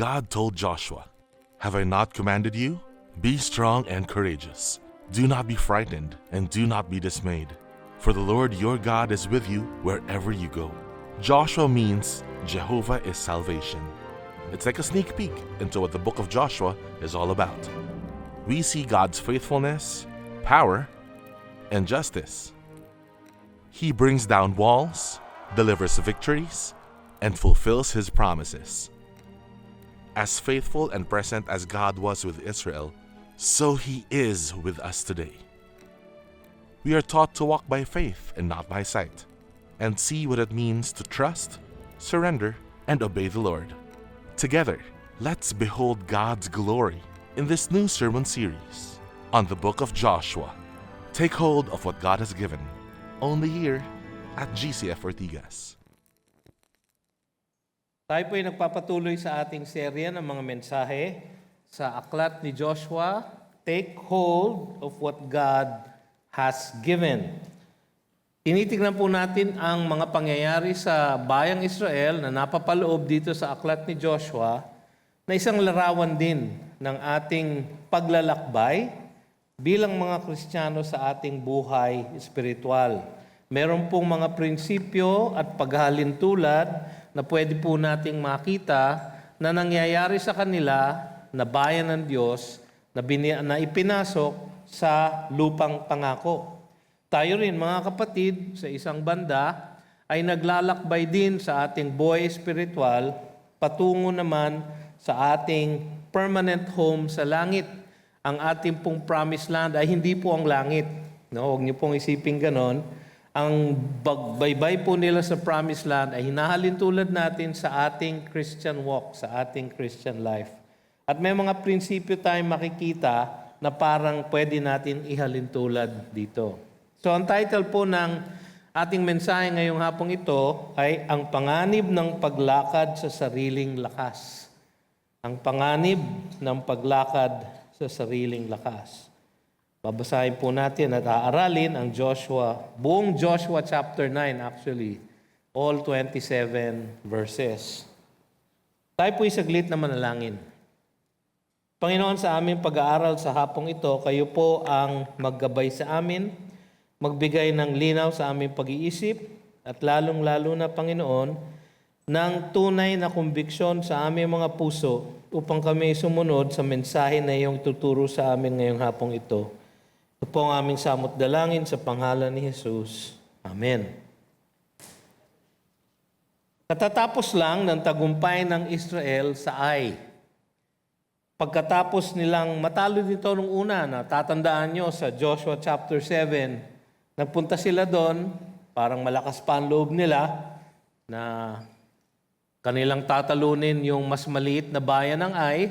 God told Joshua, "Have I not commanded you? Be strong and courageous. Do not be frightened and do not be dismayed, for the Lord your God is with you wherever you go." Joshua means Jehovah is salvation. It's like a sneak peek into what the book of Joshua is all about. We see God's faithfulness, power, and justice. He brings down walls, delivers victories, and fulfills His promises. As faithful and present as God was with Israel, so He is with us today. We are taught to walk by faith and not by sight, and see what it means to trust, surrender, and obey the Lord. Together, let's behold God's glory in this new sermon series on the book of Joshua. Take hold of what God has given, only here at GCF Ortigas. Tayo po ay nagpapatuloy sa ating serye ng mga mensahe sa aklat ni Joshua, Take Hold of What God Has Given. Tinitingnan po natin ang mga pangyayari sa bayang Israel na napapaloob dito sa aklat ni Joshua na isang larawan din ng ating paglalakbay bilang mga Kristiyano sa ating buhay espiritual. Meron pong mga prinsipyo at paghalintulad na pwede po nating makita na nangyayari sa kanila na bayan ng Diyos na ipinasok sa lupang pangako. Tayo rin mga kapatid sa isang banda ay naglalakbay din sa ating buhay espiritual patungo naman sa ating permanent home sa langit. Ang ating pong promised land ay hindi po ang langit. No, huwag niyo pong isipin ganon. Ang baybay po nila sa promised land ay hinahalin tulad natin sa ating Christian walk, sa ating Christian life. At may mga prinsipyo tayong makikita na parang pwede natin ihalin tulad dito. So ang title po ng ating mensahe ngayong hapong ito ay Ang Panganib ng Paglakad sa Sariling Lakas. Ang panganib ng paglakad sa sariling lakas. Babasahin po natin at aaralin ang buong Joshua chapter 9 actually, all 27 verses. Tayo po'y saglit na manalangin. Panginoon, sa aming pag-aaral sa hapong ito, kayo po ang maggabay sa amin, magbigay ng linaw sa aming pag-iisip, at lalong-lalo na, Panginoon, ng tunay na kumbiksyon sa aming mga puso upang kami sumunod sa mensahe na iyong tuturo sa amin ngayong hapong ito. Ito po ang aming samot dalangin sa pangalan ni Jesus. Amen. Katatapos lang ng tagumpay ng Israel sa Ai. Pagkatapos nilang matalo dito nung una, na tatandaan nyo sa Joshua chapter 7, nagpunta sila doon, parang malakas pa ang loob nila na kanilang tatalunin yung mas maliit na bayan ng Ai.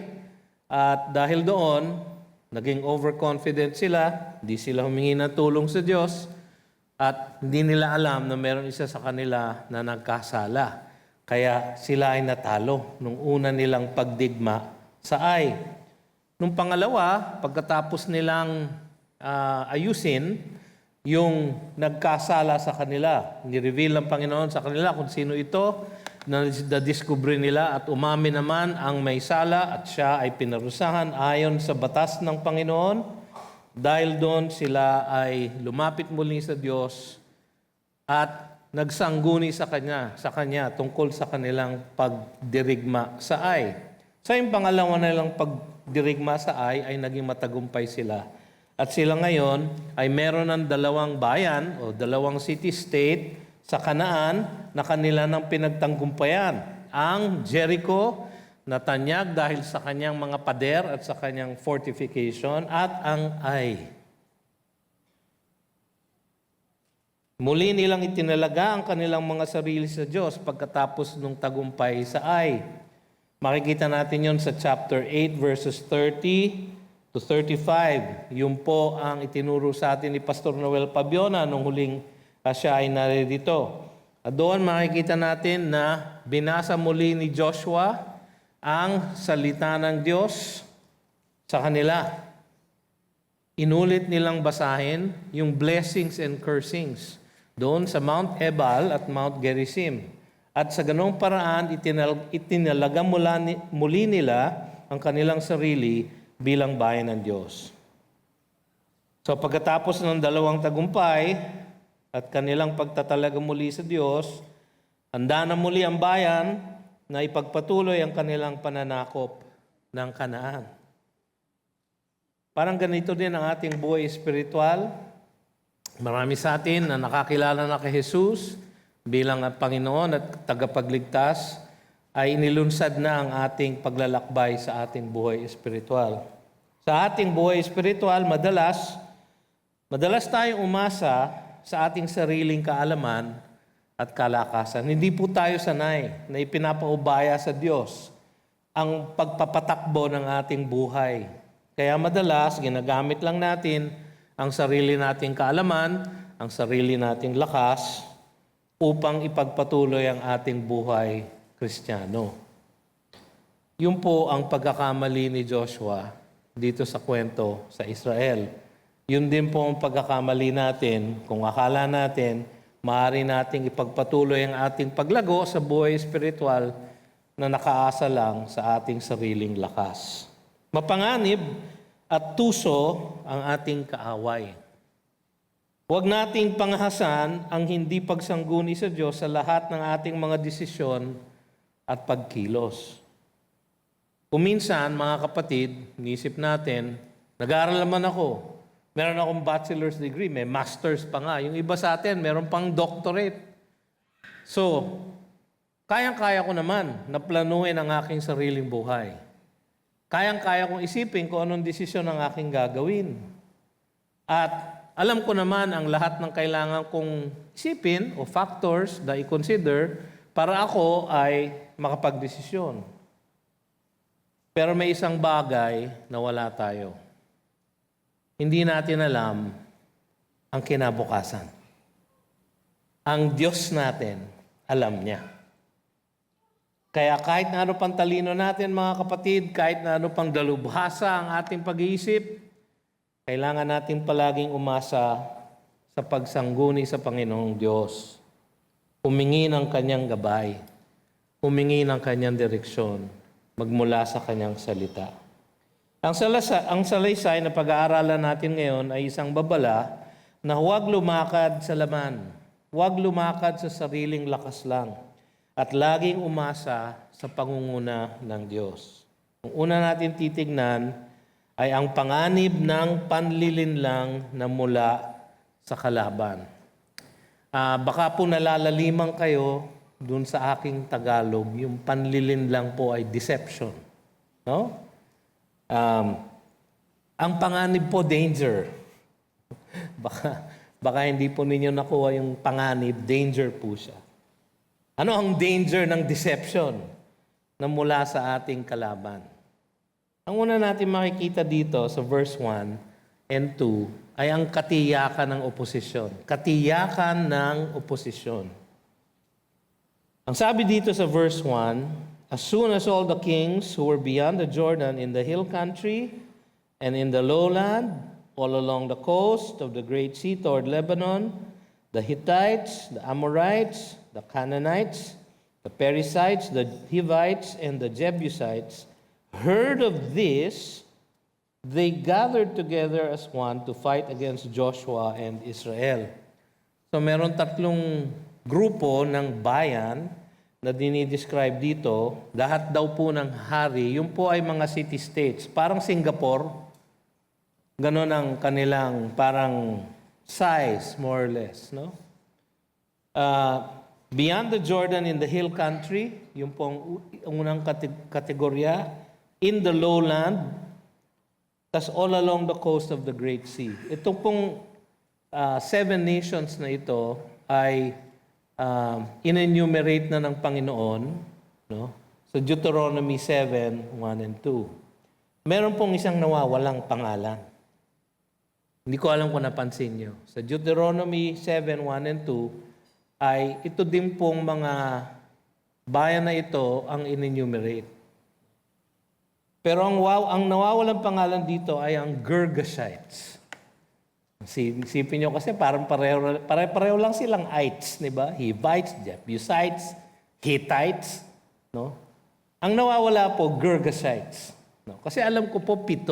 At dahil doon, naging overconfident sila, hindi sila humingi ng tulong sa Diyos, at hindi nila alam na meron isa sa kanila na nagkasala. Kaya sila ay natalo nung una nilang pagdigma sa Ai. Nung pangalawa, pagkatapos nilang ayusin yung nagkasala sa kanila, ni-reveal ng Panginoon sa kanila kung sino ito, na nadiskubre nila at umamin naman ang may sala at siya ay pinarusahan ayon sa batas ng Panginoon. Dahil doon sila ay lumapit muli sa Diyos at nagsangguni sa Kanya tungkol sa kanilang pagdirigma sa Ai. Sa yung pangalawa nilang pagdirigma sa Ai ay naging matagumpay sila. At sila ngayon ay meron ng dalawang bayan o dalawang city-state sa Kanaan na kanila nang pinagtanggumpayan. Ang Jericho na tanyag dahil sa kanyang mga pader at sa kanyang fortification, at ang Ai. Muli nilang itinalaga ang kanilang mga sarili sa Diyos pagkatapos ng tagumpay sa Ai. Makikita natin yon sa chapter 8 verses 30 to 35. Yun po ang itinuro sa atin ni Pastor Noel Pabiona nung huling siya ay naririto. At doon makikita natin na binasa muli ni Joshua ang salita ng Diyos sa kanila. Inulit nilang basahin yung blessings and cursings doon sa Mount Ebal at Mount Gerizim. At sa ganong paraan, itinalaga muli nila ang kanilang sarili bilang bayan ng Diyos. So pagkatapos ng dalawang tagumpay at kanilang pagtatalaga muli sa Diyos, handa na muli ang bayan na ipagpatuloy ang kanilang pananakop ng Kanaan. Parang ganito din ang ating buhay espiritual. Marami sa atin na nakakilala na kay Jesus bilang ang Panginoon at tagapagligtas ay inilunsad na ang ating paglalakbay sa ating buhay espiritual. Sa ating buhay espiritual, madalas tayong umasa sa ating sariling kaalaman at kalakasan. Hindi po tayo sanay na ipinapaubaya sa Diyos ang pagpapatakbo ng ating buhay. Kaya madalas, ginagamit lang natin ang sarili nating kaalaman, ang sarili nating lakas, upang ipagpatuloy ang ating buhay Kristiyano. Yun po ang pagkakamali ni Joshua dito sa kwento sa Israel. Yun din po ang pagkakamali natin kung akala natin maaari nating ipagpatuloy ang ating paglago sa buhay espiritual na nakaasa lang sa ating sariling lakas. Mapanganib at tuso ang ating kaaway. Huwag nating panghasan ang hindi pagsangguni sa Diyos sa lahat ng ating mga desisyon at pagkilos. Kuminsan, mga kapatid, nisip natin, nag-aaral naman ako. Meron akong bachelor's degree, may master's pa nga. Yung iba sa atin, meron pang doctorate. So, kayang-kaya ko naman na planuhin ang aking sariling buhay. Kayang-kaya kong isipin kung anong desisyon ang aking gagawin. At alam ko naman ang lahat ng kailangan kong isipin o factors na i-consider para ako ay makapagdesisyon. Pero may isang bagay na wala tayo. Hindi natin alam ang kinabukasan. Ang Diyos natin, alam niya. Kaya kahit na ano pang talino natin, mga kapatid, kahit na ano pang dalubhasa ang ating pag-iisip, kailangan natin palaging umasa sa pagsangguni sa Panginoong Diyos. Humingi ng Kanyang gabay. Humingi ng Kanyang direksyon magmula sa Kanyang salita. Ang salaysay na pag-aaralan natin ngayon ay isang babala na huwag lumakad sa laman. Huwag lumakad sa sariling lakas lang. At laging umasa sa pangunguna ng Diyos. Ang una natin titignan ay ang panganib ng panlilinlang na mula sa kalaban. Baka po nalalaliman kayo dun sa aking Tagalog, yung panlilinlang po ay deception. No? Ang panganib po, danger. baka hindi po ninyo nakuha yung panganib, danger po siya. Ano ang danger ng deception na mula sa ating kalaban? Ang una natin makikita dito sa verse 1 and 2 ay ang katiyakan ng oposisyon. Katiyakan ng oposisyon. Ang sabi dito sa verse 1, as soon as all the kings who were beyond the Jordan in the hill country and in the lowland, all along the coast of the great sea toward Lebanon, the Hittites, the Amorites, the Canaanites, the Perizzites, the Hivites, and the Jebusites heard of this, they gathered together as one to fight against Joshua and Israel. So meron tatlong grupo ng bayan na dinidescribe dito. Lahat daw po ng hari, yun po ay mga city-states. Parang Singapore, ganon ang kanilang parang size, more or less. No? Beyond the Jordan in the hill country, yung pong unang kategorya, in the lowland, tas all along the coast of the Great Sea. Itong pong 7 nations na ito ay in-enumerate na ng Panginoon, no? Sa Deuteronomy 7, 1 and 2. Meron pong isang nawawalang pangalan. Hindi ko alam kung napansin nyo. Sa Deuteronomy 7, 1 and 2, ay ito din pong mga bayan na ito ang in-enumerate. Pero ang nawawalang pangalan dito ay ang Girgashites. Isipin nyo kasi parang pareho lang silang ites, di ba? Hivites, Jebusites, Hittites, no? Ang nawawala po, Girgashites. No? Kasi alam ko po 7.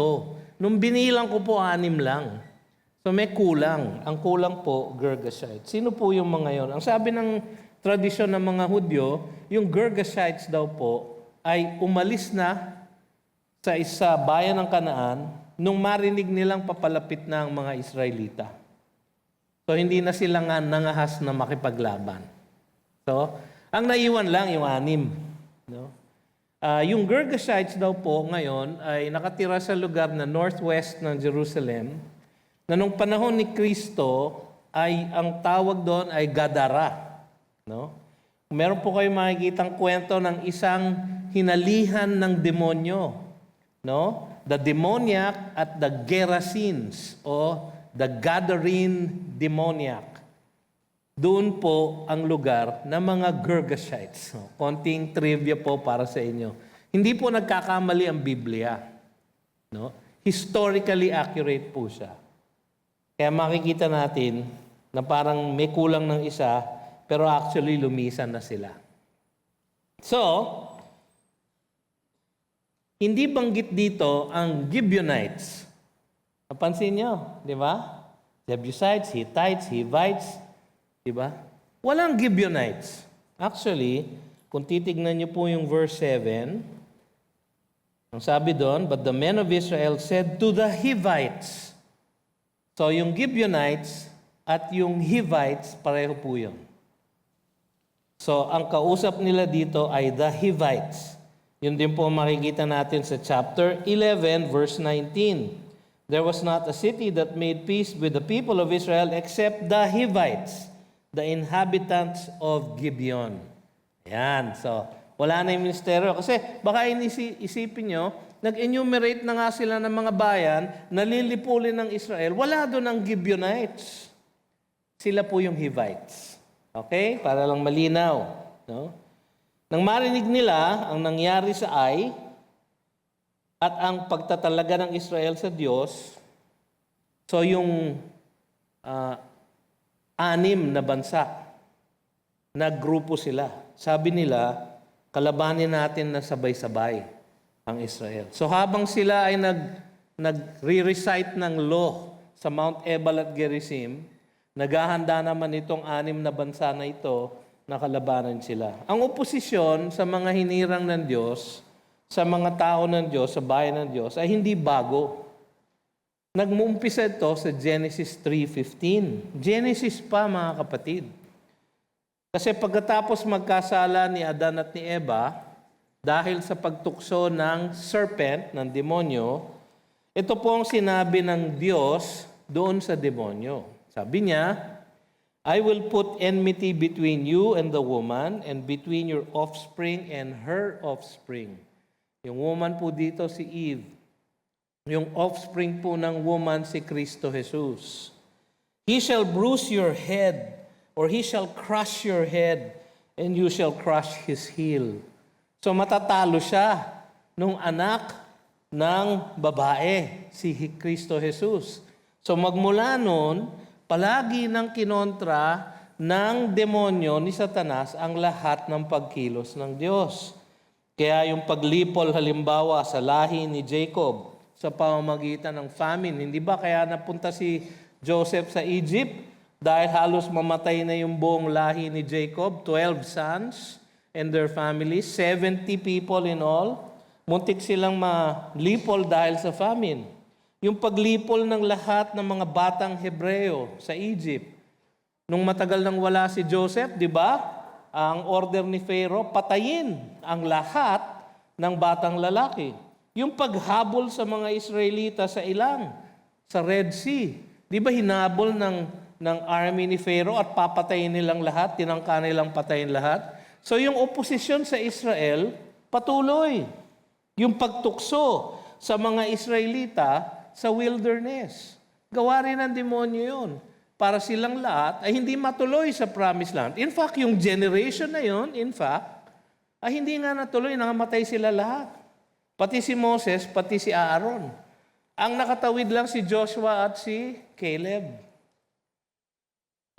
Nung binilang ko po 6 lang. So may kulang. Ang kulang po, Girgashites. Sino po yung mga yon? Ang sabi ng tradisyon ng mga Hudyo, yung Girgashites daw po ay umalis na sa isa bayan ng Kanaan nung marinig nilang papalapit na ang mga Israelita. So hindi na sila nga nangahas na makipaglaban. So, ang naiwan lang yung 6. No? Yung Girgashites daw po ngayon ay nakatira sa lugar na northwest ng Jerusalem na nung panahon ni Kristo ay ang tawag doon ay Gadara. No? Meron po kayo makikitang kwento ng isang hinalihan ng demonyo. No? The demoniac at the Gerasenes o the Gadarene demoniac. Doon po ang lugar ng mga Girgashites. So, konting trivia po para sa inyo. Hindi po nagkakamali ang Biblia. No? Historically accurate po siya. Kaya makikita natin na parang may kulang ng isa, pero actually lumisan na sila. So, hindi banggit dito ang Gibeonites. Napansin nyo, di ba? Jebusites, Hittites, Hivites, di ba? Walang Gibeonites. Actually, kung titignan niyo po yung verse 7, ang sabi doon, but the men of Israel said to the Hivites. So yung Gibeonites at yung Hivites, pareho po yun. So ang kausap nila dito ay the Hivites. Yun din po makikita natin sa chapter 11, verse 19. There was not a city that made peace with the people of Israel except the Hivites, the inhabitants of Gibeon. Yan. So, wala na yung ministeryo. Kasi baka isipin nyo, nag-enumerate na nga sila ng mga bayan na lilipulin ng Israel. Wala doon ang Gibeonites. Sila po yung Hivites. Okay? Para lang malinaw. No? Nang marinig nila ang nangyari sa Ai at ang pagtatalaga ng Israel sa Diyos, so yung 6 na bansa, naggrupo sila. Sabi nila, kalabanin natin na sabay-sabay ang Israel. So habang sila ay nagre-recite ng law sa Mount Ebal at Gerizim, naghahanda naman itong 6 na bansa na ito na kalabanan sila. Ang oposisyon sa mga hinirang ng Diyos, sa mga tao ng Diyos, sa bayan ng Diyos, ay hindi bago. Nagmuumpisa ito sa Genesis 3:15. Genesis pa, mga kapatid. Kasi pagkatapos magkasala ni Adan at ni Eva, dahil sa pagtukso ng serpent, ng demonyo, ito po ang sinabi ng Diyos doon sa demonyo. Sabi niya, I will put enmity between you and the woman, and between your offspring and her offspring. Yung woman po dito si Eve. Yung offspring po ng woman si Kristo Jesus. He shall bruise your head, or he shall crush your head, and you shall crush his heel. So matatalo siya nung anak ng babae, si Kristo Jesus. So magmula noon, palagi ng kinontra ng demonyo ni Satanas ang lahat ng pagkilos ng Diyos. Kaya yung paglipol halimbawa sa lahi ni Jacob sa pamamagitan ng famine, hindi ba kaya napunta si Joseph sa Egypt dahil halos mamatay na yung buong lahi ni Jacob, 12 sons and their families, 70 people in all. Muntik silang malipol dahil sa famine. Yung paglipol ng lahat ng mga batang Hebreo sa Egypt. Nung matagal nang wala si Joseph, di ba? Ang order ni Pharaoh, patayin ang lahat ng batang lalaki. Yung paghabol sa mga Israelita sa ilang, sa Red Sea. Di ba hinabol ng army ni Pharaoh at papatayin nilang lahat, tinangka nilang patayin lahat? So yung oposisyon sa Israel, patuloy. Yung pagtukso sa mga Israelita sa wilderness. Gawa rin ng demonyo yun. Para silang lahat ay hindi matuloy sa promised land. In fact, yung generation na yun, ay hindi nga natuloy, nangamatay sila lahat. Pati si Moses, pati si Aaron. Ang nakatawid lang si Joshua at si Caleb.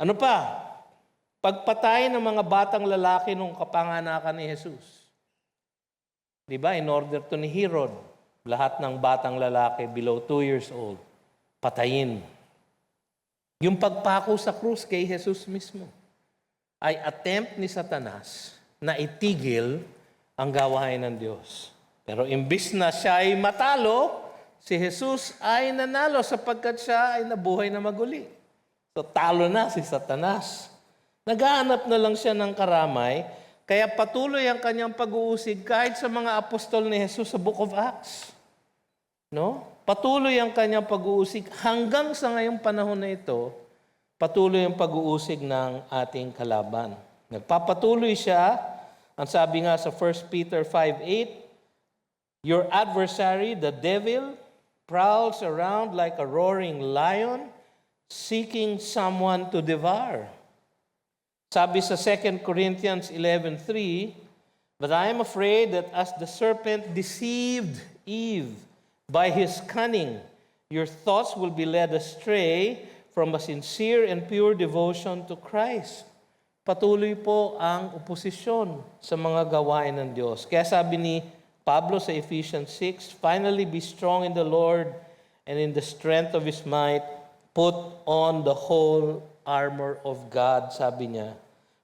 Ano pa? Pagpatay ng mga batang lalaki nung kapanganakan ni Jesus. Di ba? In order to ni Herod, lahat ng batang lalaki below 2 years old, patayin. Yung pagpako sa krus kay Jesus mismo ay attempt ni Satanas na itigil ang gawain ng Diyos. Pero imbis na siya ay matalo, si Jesus ay nanalo sapagkat siya ay nabuhay na maguli. So talo na si Satanas. Naghahanap na lang siya ng karamay, kaya patuloy ang kanyang pag-uusig kahit sa mga apostol ni Jesus sa Book of Acts. No? Patuloy ang kanyang pag-uusig hanggang sa ngayong panahon na ito, patuloy ang pag-uusig ng ating kalaban. Nagpapatuloy siya, ang sabi nga sa 1 Peter 5:8, your adversary, the devil, prowls around like a roaring lion, seeking someone to devour. Sabi sa 2 Corinthians 11:3, but I am afraid that as the serpent deceived Eve by his cunning, your thoughts will be led astray from a sincere and pure devotion to Christ. Patuloy po ang oposisyon sa mga gawain ng Diyos. Kaya sabi ni Pablo sa Ephesians 6, finally be strong in the Lord and in the strength of His might, put on the whole armor of God, sabi niya.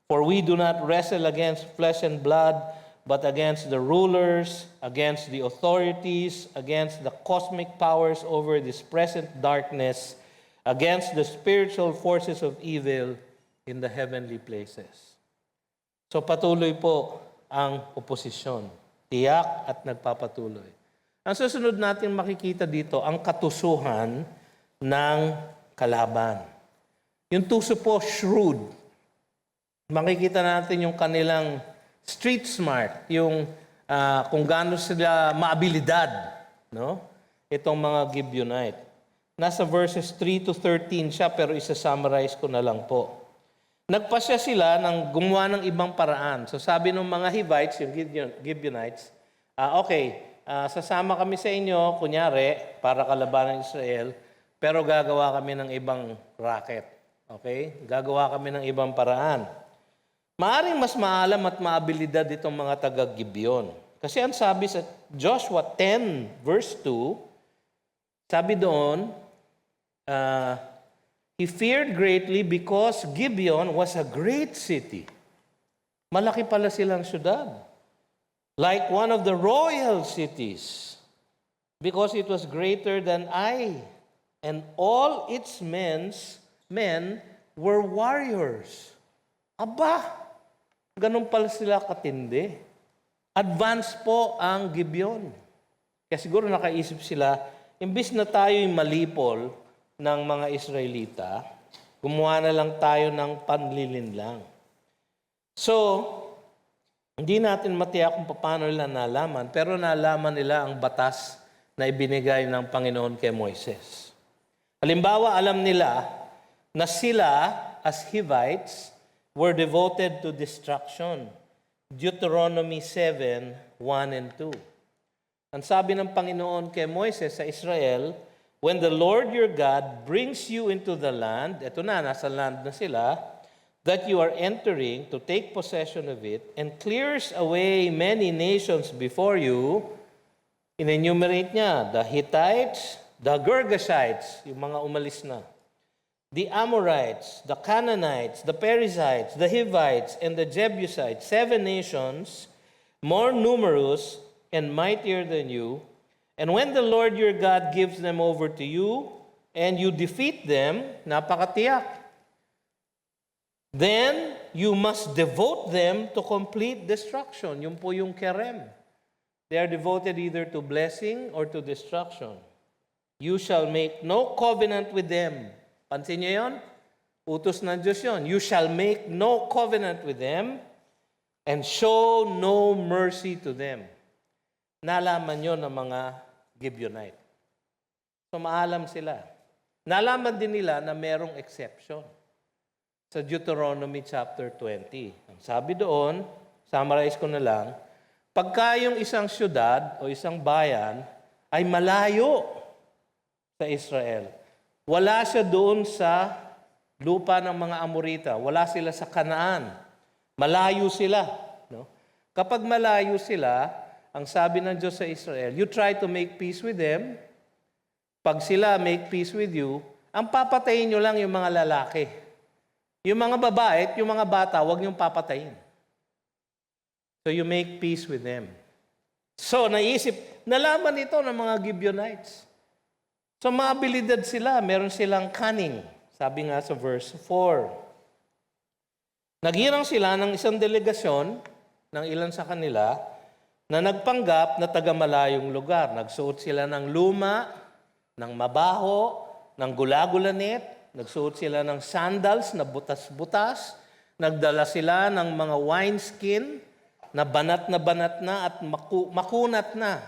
For we do not wrestle against flesh and blood, but against the rulers, against the authorities, against the cosmic powers over this present darkness, against the spiritual forces of evil in the heavenly places. So patuloy po ang oposisyon. Tiyak at nagpapatuloy. Ang susunod natin makikita dito, ang katusuhan ng kalaban. Yung tuso po, shrewd. Makikita natin yung kanilang street smart, yung kung gaano sila maabilidad, no? Itong mga Gibeonite. Nasa verses 3 to 13 siya, pero isa-summarize ko na lang po. Nagpasya sila ng gumawa ng ibang paraan. So sabi ng mga Hivites, yung Gibeonites, sasama kami sa inyo, kunyari, para kalabanan ng Israel, pero gagawa kami ng ibang racket. Okay? Gagawa kami ng ibang paraan. Maaring mas maalam at maabilidad itong mga taga-Gibeon. Kasi ang sabi sa Joshua 10 verse 2, sabi doon, he feared greatly because Gibeon was a great city. Malaki pala silang syudad. Like one of the royal cities. Because it was greater than Ai. And all its men were warriors. Aba! Ganun pala sila katindi. Advance po ang Gibeon. Kaya siguro nakaisip sila, imbis na tayo'y malipol ng mga Israelita, gumawa na lang tayo ng panlilinlang. So, hindi natin matiyak kung paano nila nalaman, pero nalaman nila ang batas na ibinigay ng Panginoon kay Moises. Halimbawa, alam nila na sila as Hivites were devoted to destruction. Deuteronomy 7:1 and 2. Ang sabi ng Panginoon kay Moises sa Israel, when the Lord your God brings you into the land, eto na, nasa land na sila, that you are entering to take possession of it, and clears away many nations before you, in-enumerate niya, the Hittites, the Girgashites, yung mga umalis na, the Amorites, the Canaanites, the Perizzites, the Hivites, and the Jebusites, 7 nations, more numerous and mightier than you. And when the Lord your God gives them over to you, and you defeat them, napakatiyak, then you must devote them to complete destruction. Yun po yung kerem. They are devoted either to blessing or to destruction. You shall make no covenant with them. Pansin niyo yun? Utos ng Diyos yun. You shall make no covenant with them and show no mercy to them. Nalaman yun ng mga Gibeonite. So maalam sila. Nalaman din nila na merong exception. Sa Deuteronomy chapter 20. Ang sabi doon, summarize ko na lang, pagka yung isang syudad o isang bayan ay malayo sa Israel, wala siya doon sa lupa ng mga Amorita. Wala sila sa Kanaan. Malayo sila. No? Kapag malayo sila, ang sabi ng Diyos sa Israel, you try to make peace with them. Pag sila make peace with you, ang papatayin nyo lang yung mga lalaki. Yung mga babae at yung mga bata, huwag niyong papatayin. So you make peace with them. So nalaman ito ng mga Gibeonites. So mga abilidad sila, meron silang cunning. Sabi nga sa verse 4. Naghirang sila ng isang delegasyon ng ilan sa kanila na nagpanggap na taga-malayong lugar. Nagsuot sila ng luma, ng mabaho, ng gulagulanit. Nagsuot sila ng sandals na butas-butas. Nagdala sila ng mga wineskin na banat na at makunat na.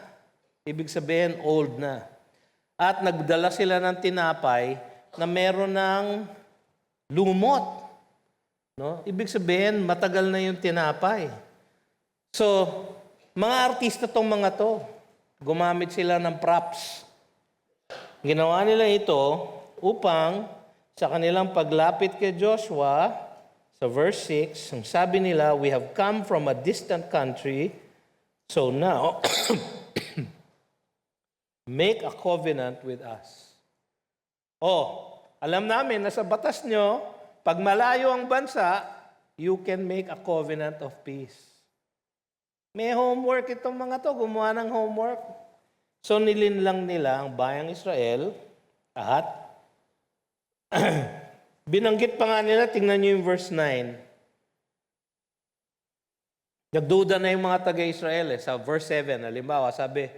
Ibig sabihin, old na. At nagdala sila ng tinapay na meron ng lumot. No? Ibig sabihin, matagal na yung tinapay. So, mga artista tong mga to. Gumamit sila ng props. Ginawa nila ito upang sa kanilang paglapit kay Joshua, sa verse 6, ang sabi nila, we have come from a distant country, so now, make a covenant with us. Oh, alam namin na sa batas nyo, pag malayo ang bansa, you can make a covenant of peace. May homework itong mga to, gumawa ng homework. So nilinlang nila ang bayang Israel at binanggit pa nga nila, tingnan nyo yung verse 9. Nagduda na yung mga taga-Israel sa verse 7. Halimbawa, sabi,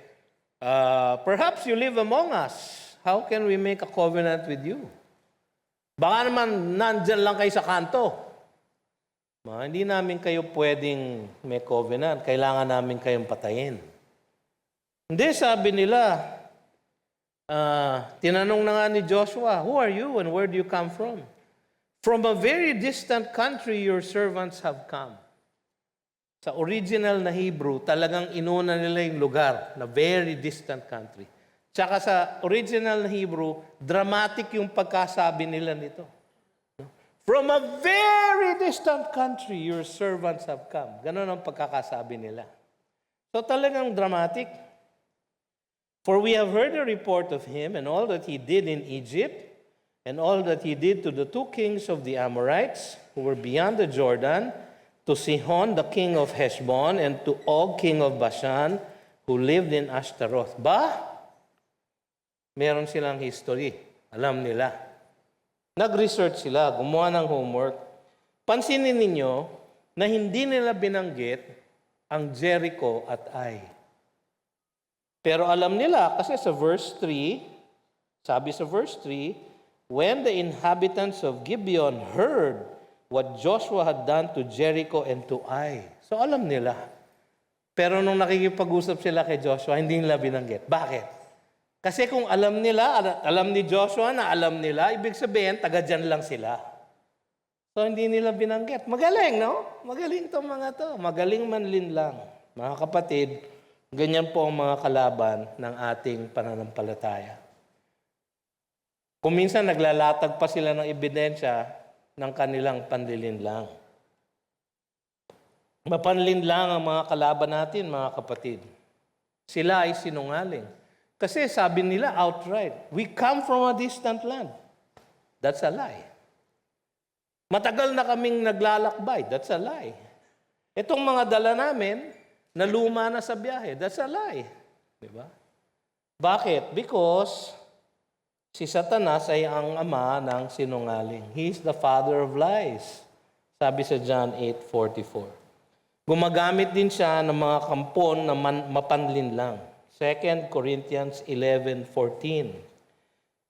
perhaps you live among us. How can we make a covenant with you? Baka naman nandyan lang kayo sa kanto. Hindi namin kayo pwedeng may covenant. Kailangan namin kayong patayin. Hindi, sabi nila, tinanong na nga ni Joshua, who are you and where do you come from? From a very distant country your servants have come. Sa original na Hebrew, talagang inuna nila yung lugar na very distant country. Tsaka sa original na Hebrew, dramatic yung pagkasabi nila nito. From a very distant country, your servants have come. Ganon ang pagkakasabi nila. So talagang dramatic. For we have heard a report of him and all that he did in Egypt and all that he did to the two kings of the Amorites who were beyond the Jordan, to Sihon, the king of Heshbon, and to Og, king of Bashan, who lived in Ashtaroth. Meron silang history. Alam nila. Nag-research sila, gumawa ng homework. Pansinin ninyo na hindi nila binanggit ang Jericho at Ai. Pero alam nila kasi sa verse 3, sabi sa verse 3, when the inhabitants of Gibeon heard what Joshua had done to Jericho and to Ai. So alam nila. Pero nung nakikipag-usap sila kay Joshua, hindi nila binanggit. Bakit? Kasi kung alam nila, alam ni Joshua na alam nila, ibig sabihin, taga dyan lang sila. So hindi nila binanggit. Magaling, no? Magaling itong mga to. Magaling manlin lang. Mga kapatid, ganyan po ang mga kalaban ng ating pananampalataya. Kung minsan naglalatag pa sila ng ebidensya ng kanilang panlilinlang. Mapanlinlang ang mga kalaban natin, mga kapatid. Sila ay sinungaling. Kasi sabi nila outright, we come from a distant land. That's a lie. Matagal na kaming naglalakbay. That's a lie. Itong mga dala namin, na luma na sa biyahe. That's a lie. Diba? Bakit? Because si Satanas ay ang ama ng sinungaling. He's the father of lies. Sabi sa John 8:44. Gumagamit din siya ng mga kampon na mapanlinlang. 2 Corinthians 11:14.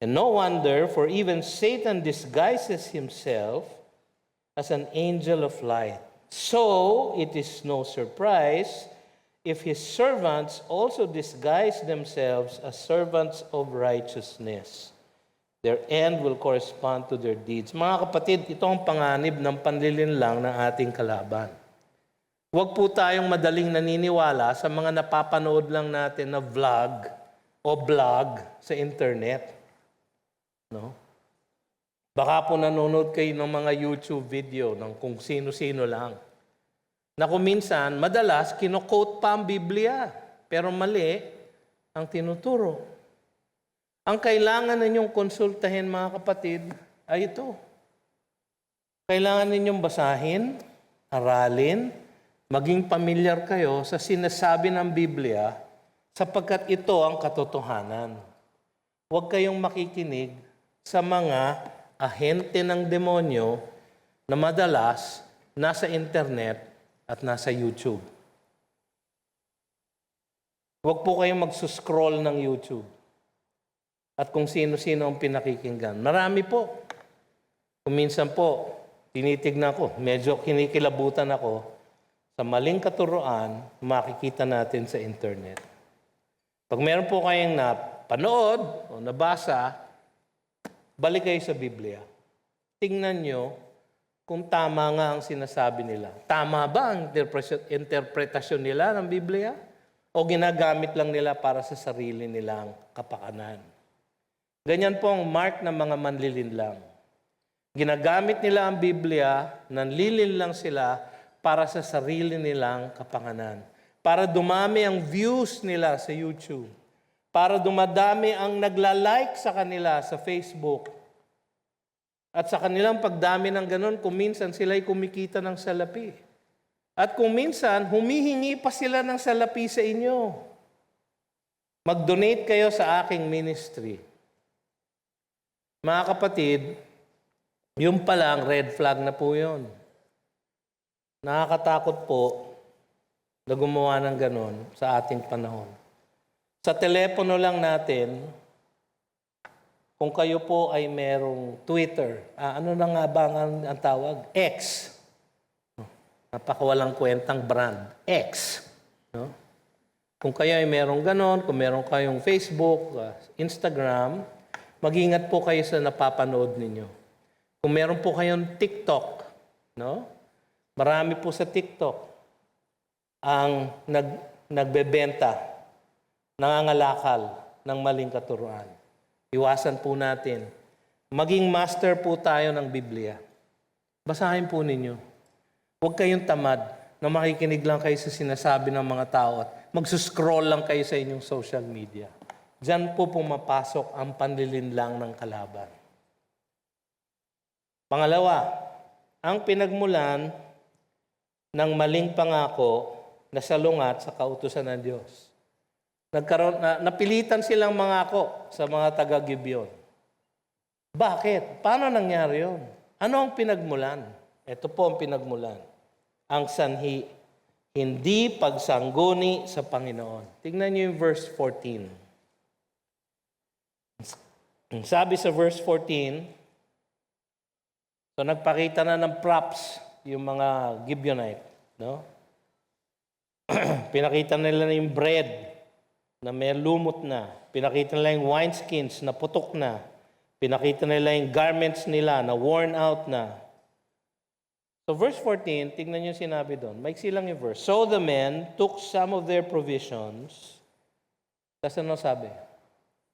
And no wonder, for even Satan disguises himself as an angel of light. So, it is no surprise if his servants also disguise themselves as servants of righteousness. Their end will correspond to their deeds. Mga kapatid, ito ang panganib ng panlilinlang ng ating kalaban. Huwag po tayong madaling naniniwala sa mga napapanood lang natin na vlog o blog sa internet. No? Baka po nanonood kayo ng mga YouTube video ng kung sino-sino lang. Na kung minsan, madalas, kino-quote pa ang Biblia. Pero mali ang tinuturo. Ang kailangan ninyong konsultahin, mga kapatid, ay ito. Kailangan ninyong basahin, aralin, maging pamilyar kayo sa sinasabi ng Biblia sapagkat ito ang katotohanan. Huwag kayong makikinig sa mga ahente ng demonyo na madalas nasa internet at nasa YouTube. Huwag po kayong magsuscroll ng YouTube at kung sino-sino ang pinakikinggan. Marami po. Kung minsan po, tinitignan ko, medyo kinikilabutan ako sa maling katuruan, makikita natin sa internet. Pag meron po kayong napanood o nabasa, balik kayo sa Biblia. Tingnan nyo kung tama nga ang sinasabi nila. Tama ba ang interpretasyon nila ng Biblia? O ginagamit lang nila para sa sarili nilang kapakanan? Ganyan po ang mark ng mga manlilinlang. Ginagamit nila ang Biblia, nanlilin lang sila para sa sarili nilang kapanganan. Para dumami ang views nila sa YouTube. Para dumadami ang nagla-like sa kanila sa Facebook. At sa kanilang pagdami ng ganun, kung minsan sila'y kumikita ng salapi. At kung minsan, humihingi pa sila ng salapi sa inyo. Mag-donate kayo sa aking ministry. Mga kapatid, yung palang red flag na po yun. Nakakatakot po na gumawa ng ganun sa ating panahon. Sa telepono lang natin, kung kayo po ay merong Twitter, ano na nga ba ang tawag? X. Napakawalang kwentang brand. X. No? Kung kayo ay merong ganon, kung meron kayong Facebook, Instagram, mag-ingat po kayo sa napapanood ninyo. Kung meron po kayong TikTok, no? Marami po sa TikTok ang nagbebenta, nangangalakal ng maling katuruan. Iwasan po natin. Maging master po tayo ng Biblia. Basahin po ninyo. Huwag kayong tamad na makikinig lang kayo sa sinasabi ng mga tao at magsuscroll lang kayo sa inyong social media. Diyan po pumapasok ang panlilinlang ng kalaban. Pangalawa, ang pinagmulan ng maling pangako na salungat sa kautusan ng Diyos. Napilitan silang mangako sa mga taga-Gibeon. Bakit? Paano nangyari yun? Ano ang pinagmulan? Ito po ang pinagmulan. Ang sanhi, hindi pagsangguni sa Panginoon. Tingnan niyo yung verse 14. Sabi sa verse 14, so nagpakita na ng props yung mga Gibeonite, no? Pinakita nila yung bread na may lumot na. Pinakita nila yung wineskins na putok na. Pinakita nila yung garments nila na worn out na. So verse 14, tingnan niyo sinabi doon. Maiksi lang yung verse. So the men took some of their provisions. Tapos ano sabi?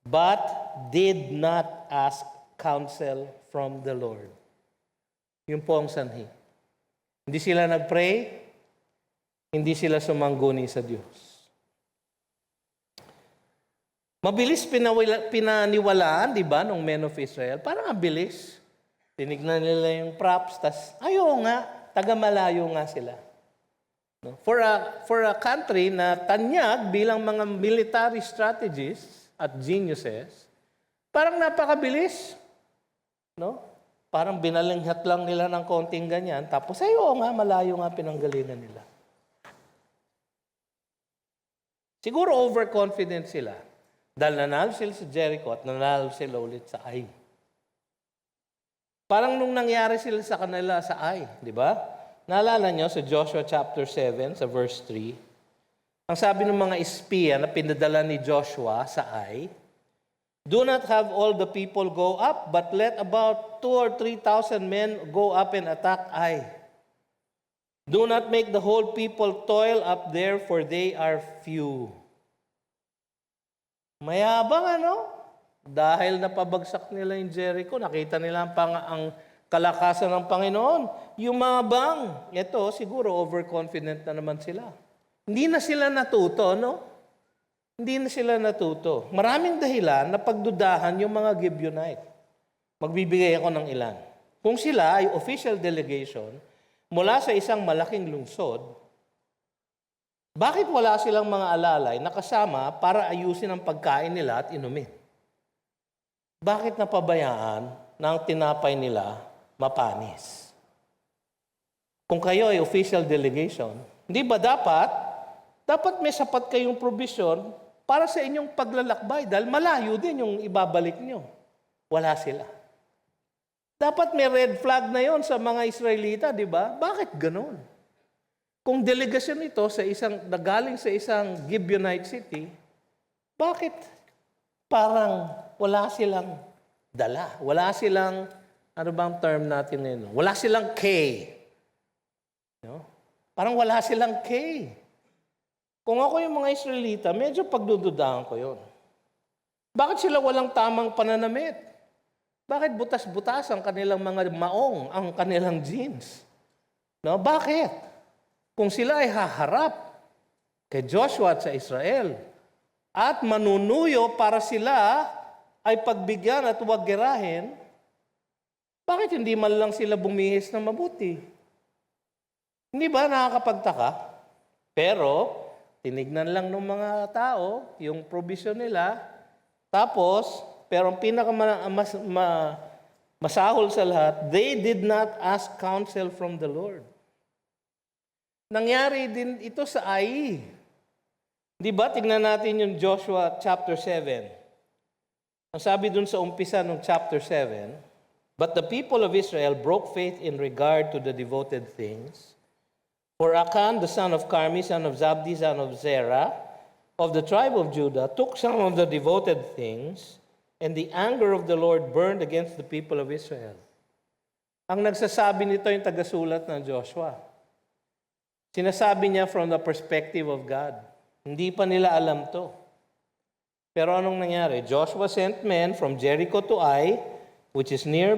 But did not ask counsel from the Lord. Yun po ang sanhi. Hindi sila nag-pray, hindi sila sumangguni sa Diyos. Mabilis pinaniwalaan, di ba, ng men of Israel? Parang mabilis. Tinignan nila yung props, tas ayaw nga, taga-malayo nga sila. No? For a country na tanyag bilang mga military strategists at geniuses, parang napakabilis. No? Parang binalinghat lang nila ng konting ganyan, tapos ayaw nga, malayo nga pinanggalingan nila. Siguro overconfident sila. Dahil nanalo sila sa Jericho at nanalo sila ulit sa Ai. Parang nung nangyari sila sa kanila sa Ai, di ba? Naalala nyo sa Joshua chapter 7, sa verse 3, ang sabi ng mga espiya na pinadala ni Joshua sa Ai, do not have all the people go up, but let about 2,000 or 3,000 men go up and attack Ai. Do not make the whole people toil up there, for they are few. Mayabang ano? Dahil napabagsak nila yung Jericho, nakita nila ang kalakasan ng Panginoon. Yung mga bang, ito siguro overconfident na naman sila. Hindi na sila natuto, no? Hindi na sila natuto. Maraming dahilan na pagdudahan yung mga Gibeonite. Magbibigay ako ng ilan. Kung sila ay official delegation mula sa isang malaking lungsod, bakit wala silang mga alalay na kasama para ayusin ang pagkain nila at inumin? Bakit napabayaan na ang tinapay nila mapanis? Kung kayo ay official delegation, hindi ba dapat may sapat kayong provision para sa inyong paglalakbay dahil malayo din yung ibabalik nyo. Wala sila. Dapat may red flag na yon sa mga Israelita, di ba? Bakit ganun? Kung delegasyon ito nagaling sa isang Gibeonite city, bakit parang wala silang dala? Wala silang, ano bang term natin ngayon? Wala silang K. No? Parang wala silang K. Kung ako yung mga Israelita, medyo pagdududahan ko yon. Bakit sila walang tamang pananamit? Bakit butas-butas ang kanilang mga maong, ang kanilang jeans? No? Bakit? Kung sila ay haharap kay Joshua at sa Israel at manunuyo para sila ay pagbigyan at huwag gerahin, bakit hindi man lang sila bumihis na mabuti? Hindi ba nakakapagtaka? Pero, tinignan lang ng mga tao yung provision nila, tapos, pero ang masahol sa lahat, they did not ask counsel from the Lord. Nangyari din ito sa Ai. Di ba? Tignan natin yung Joshua chapter 7. Ang sabi dun sa umpisa ng chapter 7, "But the people of Israel broke faith in regard to the devoted things. For Achan, the son of Carmi, son of Zabdi, son of Zerah, of the tribe of Judah, took some of the devoted things, and the anger of the Lord burned against the people of Israel." Ang nagsasabi nito yung tagasulat ng Joshua. Sinasabi niya from the perspective of God. Hindi pa nila alam to. Pero anong nangyari? Joshua sent men from Jericho to Ai, which is near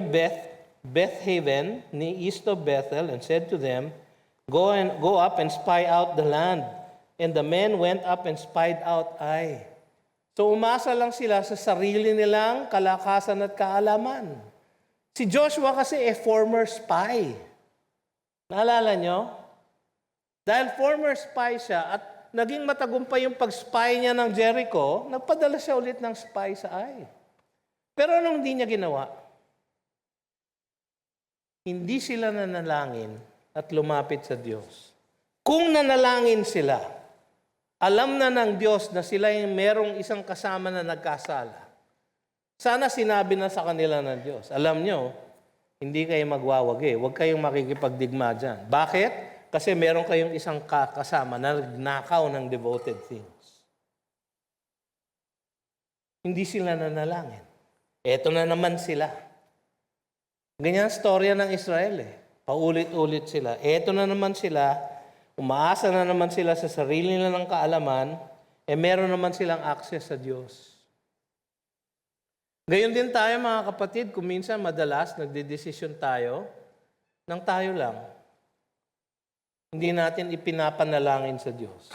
Beth-haven, east of Bethel, and said to them, Go up and spy out the land. And the men went up and spied out Ai. So umasa lang sila sa sarili nilang kalakasan at kaalaman. Si Joshua kasi former spy. Naalala nyo? Dahil former spy siya at naging matagumpay yung pag-spy niya ng Jericho, nagpadala siya ulit ng spy sa Ai. Pero anong hindi niya ginawa? Hindi sila nanalangin at lumapit sa Diyos. Kung nanalangin sila, alam na ng Diyos na sila yung merong isang kasama na nagkasala. Sana sinabi na sa kanila ng Diyos, alam nyo, hindi kayo magwawagi, huwag kayong makikipagdigma dyan. Bakit? Kasi meron kayong isang kasama na nagnakaw ng devoted things. Hindi sila nanalangin. Eto na naman sila. Ganyan ang storya ng Israel eh. Paulit-ulit sila. Eto na naman sila, umaasa na naman sila sa sarili nila ng kaalaman, meron naman silang access sa Diyos. Gayon din tayo mga kapatid, kung minsan madalas nagdedesisyon tayo, nang tayo lang. Hindi natin ipinapanalangin sa Diyos.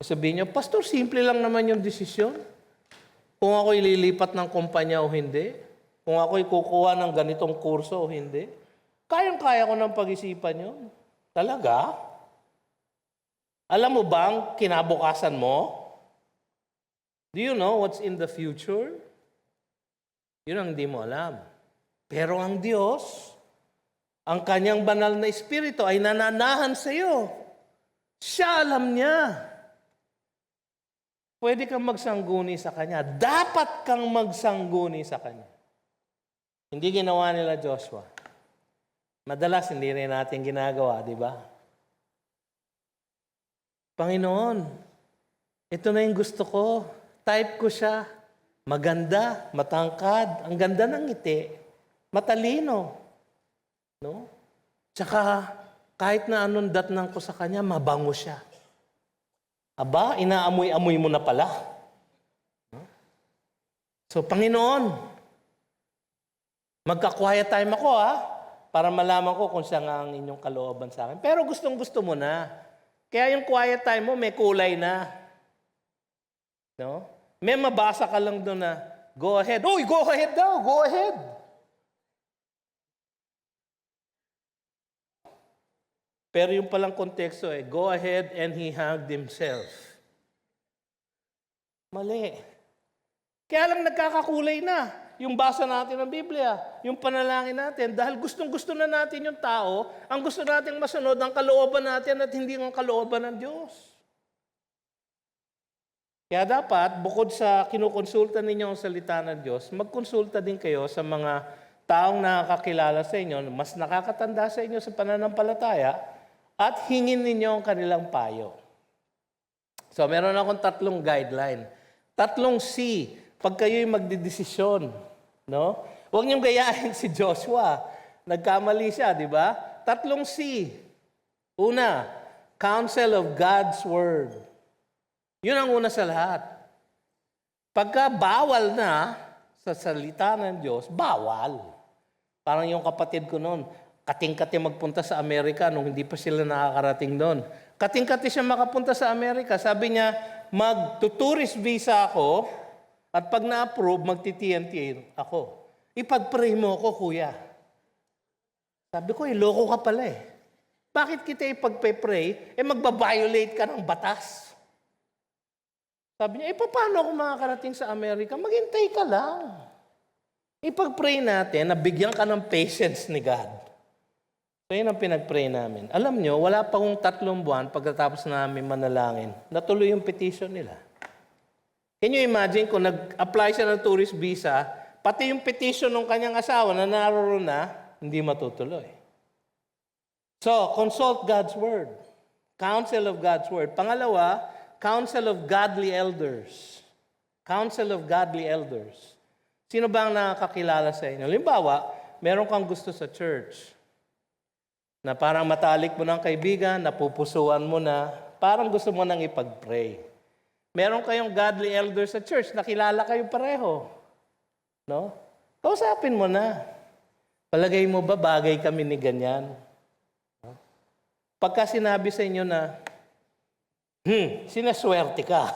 Sabihin niyo, Pastor, simple lang naman yung desisyon. Kung ako ililipat ng kumpanya o hindi, kung ako kukuha ng ganitong kurso o hindi, kayang-kaya ko ng pag-isipan yun. Talaga? Alam mo bang kinabukasan mo? Do you know what's in the future? Yun ang hindi mo alam. Pero ang Diyos, ang kanyang banal na espiritu ay nananahan sa iyo. Siya alam niya. Pwede kang magsangguni sa kanya. Dapat kang magsangguni sa kanya. Hindi ginawa nila Joshua. Madalas hindi rin natin ginagawa, di ba? Panginoon, ito na yung gusto ko. Type ko siya. Maganda, matangkad, ang ganda ng ngiti, matalino. No? Tsaka, kahit na anong datnang ko sa kanya, mabango siya. Aba, inaamoy-amoy mo na pala. No? So, Panginoon, magka-quiet time ako para malaman ko kung siya nga ang inyong kalooban sa akin. Pero gustong-gusto mo na. Kaya yung quiet time mo, may kulay na. No? May mabasa ka lang doon na, go ahead. Uy, go ahead daw, go ahead. Pero yung palang konteksto go ahead and he hanged himself. Mali. Kaya lang nagkakakulay na yung basa natin ng Biblia, yung panalangin natin, dahil gustong-gusto na natin yung tao, ang gusto nating masunod ang kalooban natin at hindi ang kalooban ng Diyos. Kaya dapat, bukod sa kinukonsulta ninyo ang salita ng Diyos, magkonsulta din kayo sa mga taong nakakakilala sa inyo, mas nakakatanda sa inyo sa pananampalataya, at hingin ninyo ang kanilang payo. So, meron akong 3 guideline. 3 C, pag kayo'y magdidesisyon. No? Huwag niyong gayahin si Joshua. Nagkamali siya, di ba? 3 C. Una, counsel of God's Word. Yun ang una sa lahat. Pagka bawal na sa salita ng Diyos, bawal. Parang yung kapatid ko noon, kating-kati magpunta sa Amerika nung hindi pa sila nakakarating doon. Kating-kati siya makapunta sa Amerika. Sabi niya, mag-tourist visa ako at pag na-approve, magti-TNT ako. Ipag-pray mo ako, kuya. Sabi ko, loko ka pala eh. Bakit kita ipag-pray? Magbabiolate ka ng batas. Sabi niya, paano ako makakarating sa Amerika? Maghintay ka lang. Ipag-pray natin, nabigyan ka ng patience ni God. So yun ang pinag-pray namin. Alam nyo, wala pa kong 3 buwan pagkatapos namin manalangin. Natuloy yung petition nila. Can you imagine kung nag-apply siya ng tourist visa, pati yung petition ng kanyang asawa na naroon na, hindi matutuloy. So, consult God's Word. Counsel of God's Word. Pangalawa, counsel of godly elders. Counsel of godly elders. Sino ba ang nakakakilala sa inyo? Halimbawa, meron kang gusto sa church na parang matalik mo ng kaibigan, napupusuan mo na, parang gusto mo nang ipag-pray. Meron kayong godly elders sa church, nakilala kayo pareho. No? Kausapin mo na. Palagay mo ba bagay kami ni ganyan? No? Pagka sinabi sa inyo na, sinaswerte ka.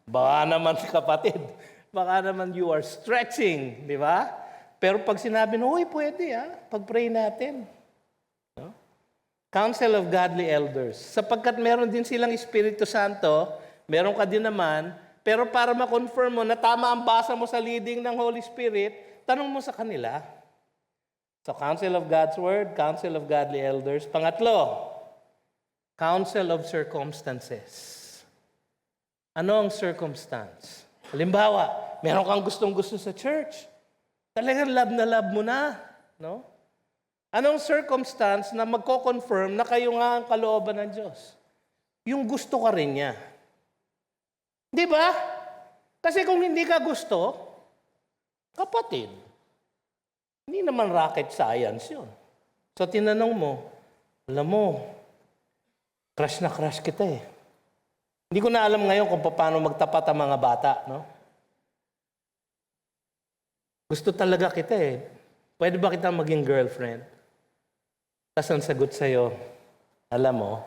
Baka naman kapatid, baka naman you are stretching, di ba? Pero pag sinabi na, uy, pwede pag-pray natin. No? Counsel of godly elders. Sapagkat meron din silang Espiritu Santo, meron ka din naman, pero para ma-confirm mo na tama ang basa mo sa leading ng Holy Spirit, tanong mo sa kanila. So, counsel of God's Word, counsel of godly elders. Pangatlo, counsel of circumstances. Ano ang circumstance? Halimbawa, meron kang gustong-gusto sa church. Talagang love na love mo na. No? Anong circumstance na magko-confirm na kayo nga ang kalooban ng Diyos? Yung gusto ka rin niya. Di ba? Kasi kung hindi ka gusto, kapatid, hindi naman rocket science yun. So tinanong mo, alam mo, crush na crush kita eh. Hindi ko na alam ngayon kung paano magtapat ang mga bata, no? Gusto talaga kita eh. Pwede ba kita maging girlfriend? Tapos ang sagot sa'yo, alam mo,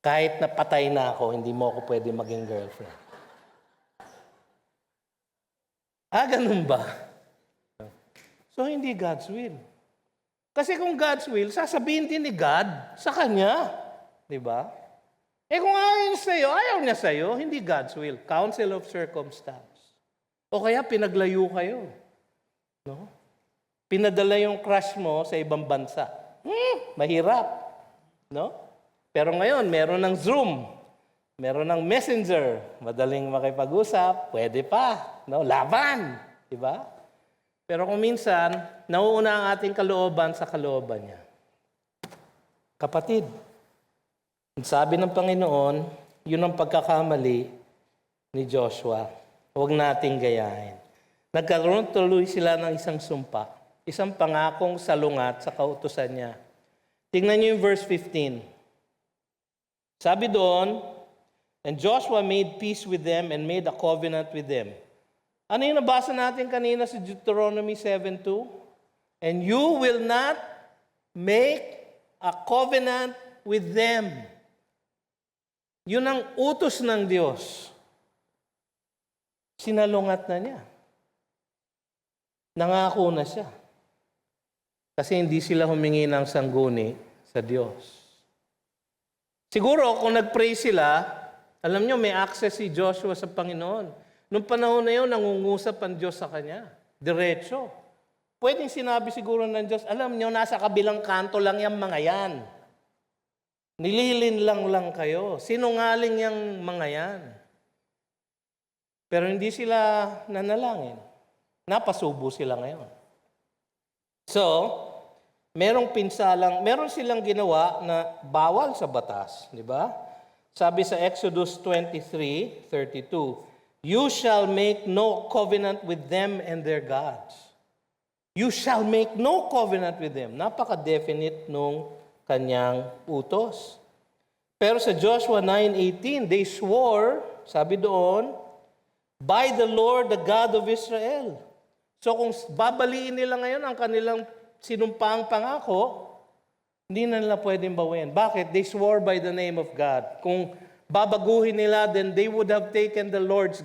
kahit napatay na ako, hindi mo ako pwede maging girlfriend. Ganun ba? So, hindi God's will. Kasi kung God's will, sasabihin din ni God sa kanya. Di ba? Kung ayaw niya sa'yo, hindi God's will. Counsel of circumstance. O kaya pinaglayo kayo. No? Pinadala yung crush mo sa ibang bansa. Mahirap. No? Pero ngayon, meron ng Zoom, meron ng Messenger, madaling makipag-usap, pwede pa, no? Laban, di ba? Pero kung minsan, nauuna ang ating kalooban sa kalooban niya. Kapatid, sabi ng Panginoon, yun ang pagkakamali ni Joshua. Huwag nating gayahin. Nagkaroon tuloy sila ng isang sumpa, isang pangakong salungat sa kautusan niya. Tingnan niyo yung verse 15. Sabi doon, and Joshua made peace with them and made a covenant with them. Ano yung nabasa natin kanina sa Deuteronomy 7:2? And you will not make a covenant with them. Yun ang utos ng Diyos. Sinalungat na niya. Nangako na siya. Kasi hindi sila humingi ng sangguni sa Diyos. Siguro kung nag-pray sila, alam nyo, may access si Joshua sa Panginoon. Noong panahon na yun, nangungusap ang Diyos sa kanya. Diretso. Pwedeng sinabi siguro ng Diyos, alam nyo, nasa kabilang kanto lang yung mga yan. Nililin lang kayo. Sinungaling yung mga yan. Pero hindi sila nanalangin. Napasubo sila ngayon. So, meron silang ginawa na bawal sa batas, di ba? Sabi sa Exodus 23:32, you shall make no covenant with them and their gods. You shall make no covenant with them. Napaka-definite nung kanyang utos. Pero sa Joshua 9:18, they swore, sabi doon, by the Lord, the God of Israel. So kung babaliin nila ngayon ang kanilang sinumpaang pangako, hindi na nila pwedeng bawiin. Bakit? They swore by the name of God. Kung babaguhin nila, then they would have taken the Lord's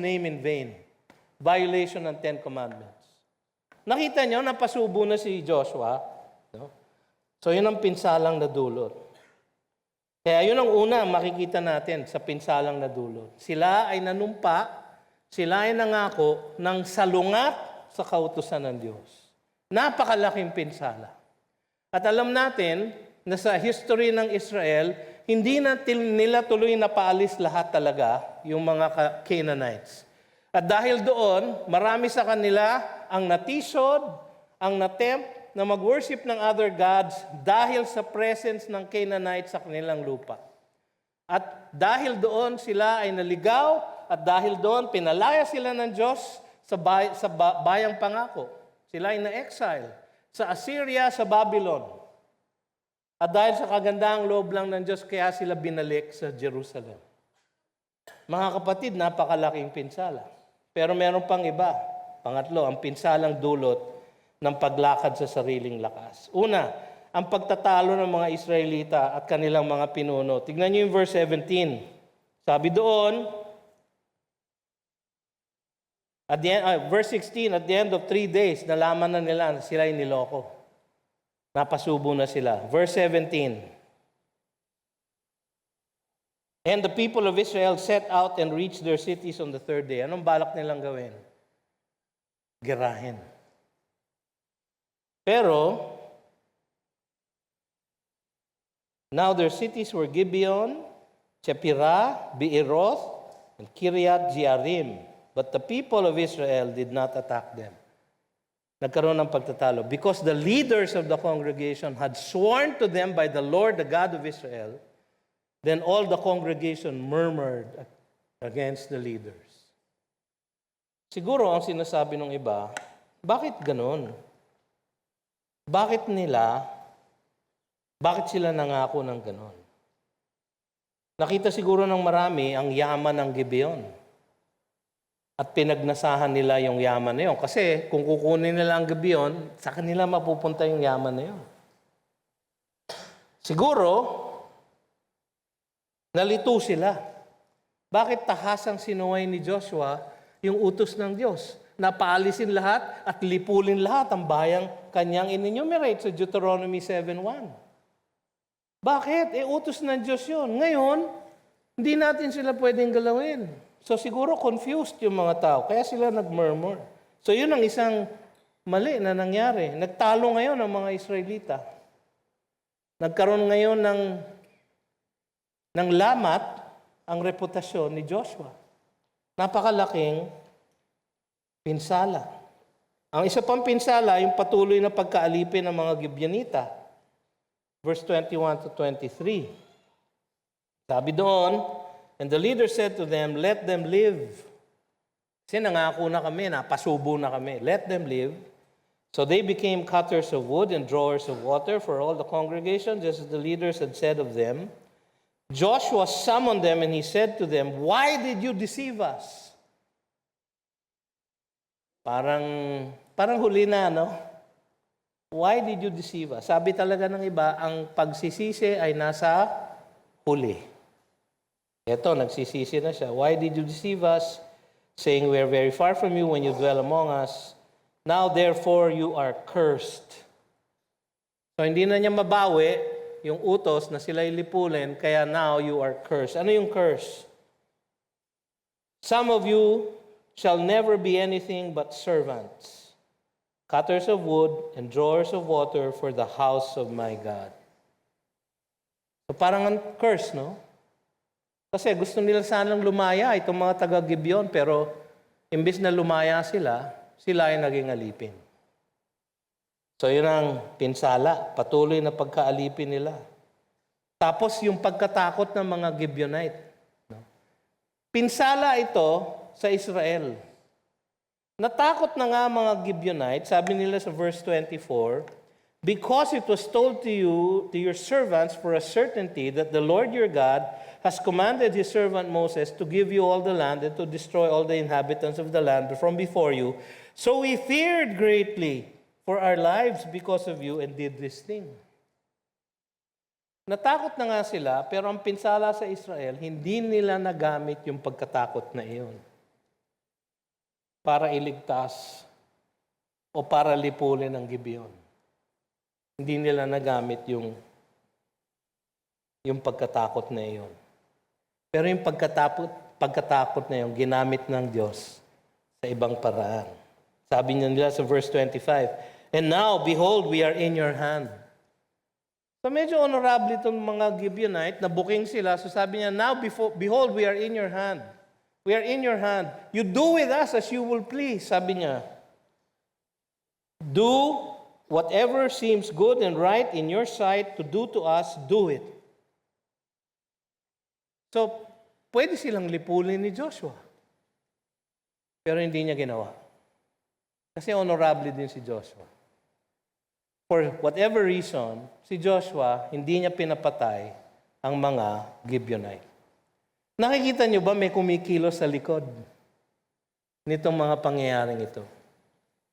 name in vain. Violation ng Ten Commandments. Nakita nyo, napasubo na si Joshua. No? So yun ang pinsalang na dulot. Kaya yun ang una makikita natin sa pinsalang na dulot. Sila ay nanumpa, sila ay nangako ng salungat sa kautusan ng Diyos. Napakalaking pinsala. At alam natin na sa history ng Israel, hindi na nila tuloy napaalis lahat talaga yung mga Canaanites. At dahil doon, marami sa kanila ang natisod, ang natempt na mag-worship ng other gods dahil sa presence ng Canaanites sa kanilang lupa. At dahil doon sila ay naligaw at dahil doon pinalaya sila ng Diyos sa bayang pangako. Sila ay na-exile sa Assyria, sa Babylon. At dahil sa kagandaang loob lang ng Diyos, kaya sila binalik sa Jerusalem. Mga kapatid, napakalaking pinsala. Pero meron pang iba. Pangatlo, ang pinsalang dulot ng paglakad sa sariling lakas. Una, ang pagtatalo ng mga Israelita at kanilang mga pinuno. Tignan niyo yung verse 17. Sabi doon, verse 16, at the end of 3 days, nalaman na nila na sila ay niloko. Napasubo na sila. Verse 17. And the people of Israel set out and reached their cities on the third day. Anong balak nilang gawin? Gerahin. Pero, now their cities were Gibeon, Chephirah, Beeroth, and Kiriath Jearim. But the people of Israel did not attack them. Nagkaroon ng pagtatalo. Because the leaders of the congregation had sworn to them by the Lord, the God of Israel, then all the congregation murmured against the leaders. Siguro ang sinasabi ng iba, bakit ganon? Bakit sila nangako ng ganon? Nakita siguro ng marami ang yaman ng Gibeon. At pinagnasahan nila yung yaman na yun. Kasi kung kukunin nila ang Gibeon, sa kanila mapupunta yung yaman na yun. Siguro, nalito sila. Bakit tahasang sinuway ni Joshua yung utos ng Diyos? Napaalisin lahat at lipulin lahat ang bayang kanyang in-enumerate sa Deuteronomy 7:1. Bakit? Utos ng Diyos yun. Ngayon, hindi natin sila pwedeng galawin. So siguro confused yung mga tao, kaya sila nag-murmur. So yun ang isang mali na nangyari. Nagtalo ngayon ang mga Israelita. Nagkaroon ngayon ng lamat ang reputasyon ni Joshua. Napakalaking pinsala. Ang isa pang pinsala, yung patuloy na pagkaalipin ng mga Gibeonita. Verse 21 to 23. Sabi doon, and the leader said to them, let them live. Kasi nangako na kami, napasubo na kami. Let them live. So they became cutters of wood and drawers of water for all the congregation, just as the leaders had said of them. Joshua summoned them and he said to them, why did you deceive us? Parang, parang huli na, no? Why did you deceive us? Sabi talaga ng iba, ang pagsisisi ay nasa huli. Ito, nagsisisi na siya. Why did you deceive us? Saying, we are very far from you when you dwell among us. Now, therefore, you are cursed. So, hindi na niya mabawi yung utos na sila ilipulin, kaya now you are cursed. Ano yung curse? Some of you shall never be anything but servants, cutters of wood and drawers of water for the house of my God. So parang ang curse, no? Kasi gusto nila sanang lumaya itong mga taga-Gibeon, pero imbis na lumaya sila, sila ay naging alipin. So yun ang pinsala, patuloy na pagkaalipin nila. Tapos yung pagkatakot ng mga Gibeonite. No? Pinsala ito sa Israel. Natakot na nga mga Gibeonite, sabi nila sa verse 24, because it was told to you, to your servants for a certainty that the Lord your God has commanded his servant Moses to give you all the land and to destroy all the inhabitants of the land from before you. So we feared greatly for our lives because of you and did this thing. Natakot na nga sila, pero ang pinsala sa Israel, hindi nila nagamit yung pagkatakot na iyon para iligtas o para lipulin ang Gibeon. Hindi nila nagamit yung pagkatakot na iyon. Pero yung pagkatakot na iyon, ginamit ng Diyos sa ibang paraan. Sabi niya nila sa verse 25, and now, behold, we are in your hand. So medyo honorable itong mga Gibeonite, nabuking sila. So sabi niya, now, behold, we are in your hand. We are in your hand. You do with us as you will please. Sabi niya, do whatever seems good and right in your sight to do to us, do it. So, pwede silang lipulin ni Joshua. Pero hindi niya ginawa. Kasi honorable din si Joshua. For whatever reason, si Joshua, hindi niya pinapatay ang mga Gibeonite. Nakikita niyo ba may kumikilos sa likod nitong mga pangyayaring ito?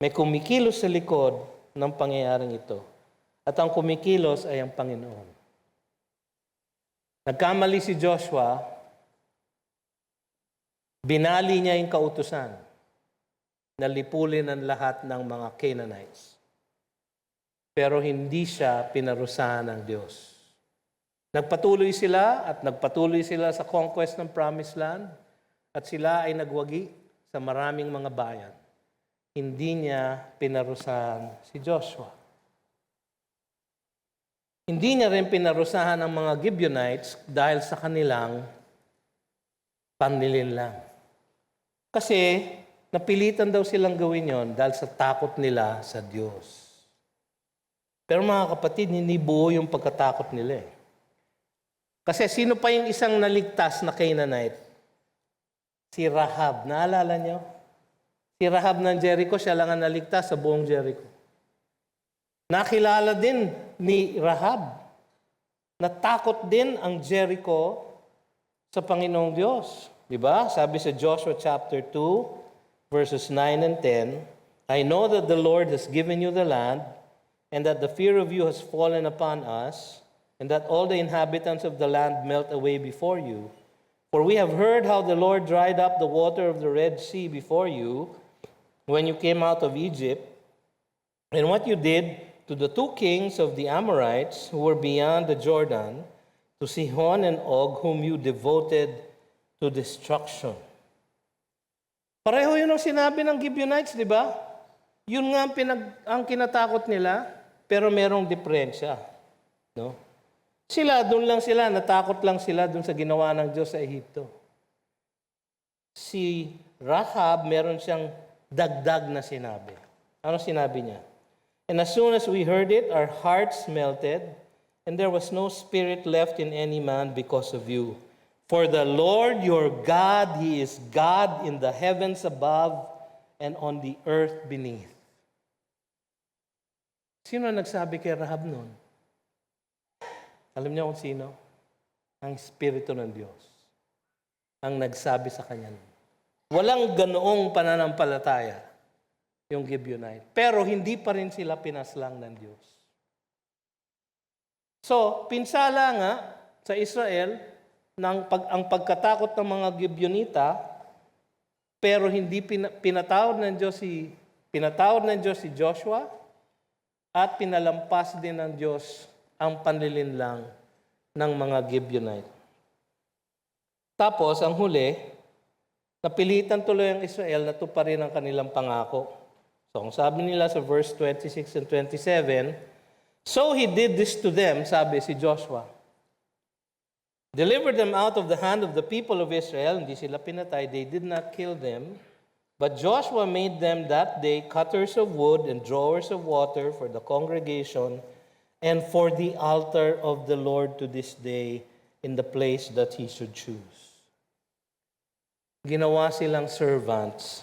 May kumikilos sa likod ng pangyayaring ito. At ang kumikilos ay ang Panginoon. Nagkamali si Joshua, binali niya yung kautusan na lipulin ang lahat ng mga Canaanites. Pero hindi siya pinarusahan ng Diyos. Nagpatuloy sila sa conquest ng Promised Land at sila ay nagwagi sa maraming mga bayan. Hindi niya pinarusahan si Joshua. Hindi niya rin pinarusahan ang mga Gibeonites dahil sa kanilang panlilinlang. Kasi napilitan daw silang gawin yon dahil sa takot nila sa Diyos. Pero mga kapatid, hindi buo yung pagkatakot nila eh. Kasi sino pa yung isang naligtas na Canaanite? Si Rahab. Naalala niyo? Si Rahab ng Jericho, siya lang ang naligtas sa buong Jericho. Nakilala din ni Rahab. Natakot din ang Jericho sa Panginoong Diyos. Diba? Sabi sa Joshua chapter 2, verses 9 and 10, I know that the Lord has given you the land, and that the fear of you has fallen upon us, and that all the inhabitants of the land melt away before you. For we have heard how the Lord dried up the water of the Red Sea before you when you came out of Egypt, and what you did to the two kings of the Amorites who were beyond the Jordan, to Sihon and Og, whom you devoted to destruction. Pareho yun ang sinabi ng Gibeonites, di ba? Yun nga ang kinatakot nila, pero merong diferensya. No? Doon lang sila, natakot lang sila doon sa ginawa ng Diyos sa Ehipto. Si Rahab, meron siyang dagdag na sinabi. Ano sinabi niya? And as soon as we heard it, our hearts melted, and there was no spirit left in any man because of you. For the Lord your God, He is God in the heavens above and on the earth beneath. Sino nagsabi kay Rahab noon? Alam niyo kung sino? Ang Espiritu ng Diyos. Ang nagsabi sa kanya. Walang ganoong pananampalataya yung Gibeonite. Pero hindi pa rin sila pinaslang ng Diyos. So, pinsala nga sa Israel ang pagkatakot ng mga Gibeonita, pero hindi pinatawad ng Diyos si Joshua at pinalampas din ng Diyos ang panlilinlang ng mga Gibeonite. Tapos, ang huli, napilitan tuloy ang Israel na tuparin ang kanilang pangako. So, ang sabi nila sa verse 26 and 27, "So he did this to them," sabi si Joshua. "Delivered them out of the hand of the people of Israel." Hindi sila pinatay, they did not kill them. "But Joshua made them that day cutters of wood and drawers of water for the congregation and for the altar of the Lord to this day in the place that he should choose." Ginawa silang servants